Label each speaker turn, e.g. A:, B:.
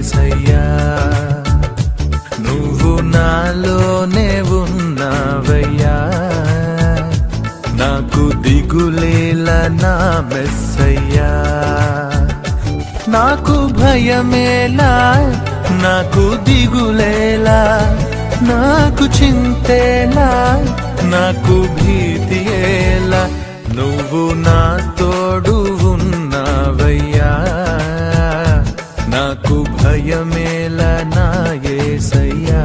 A: యేసయ్యా నువ్వు నాలోనే ఉన్నావయ్యా నాకు దిగులేలా నా మెస్సయ్యా నాకు భయమేలా నాకు దిగులేలా నాకు చింతేలా నాకు భీతియేలా నువ్వు నా తోడు ఉన్నావయ్యా నాకు భయమేలా నా యేసయ్యా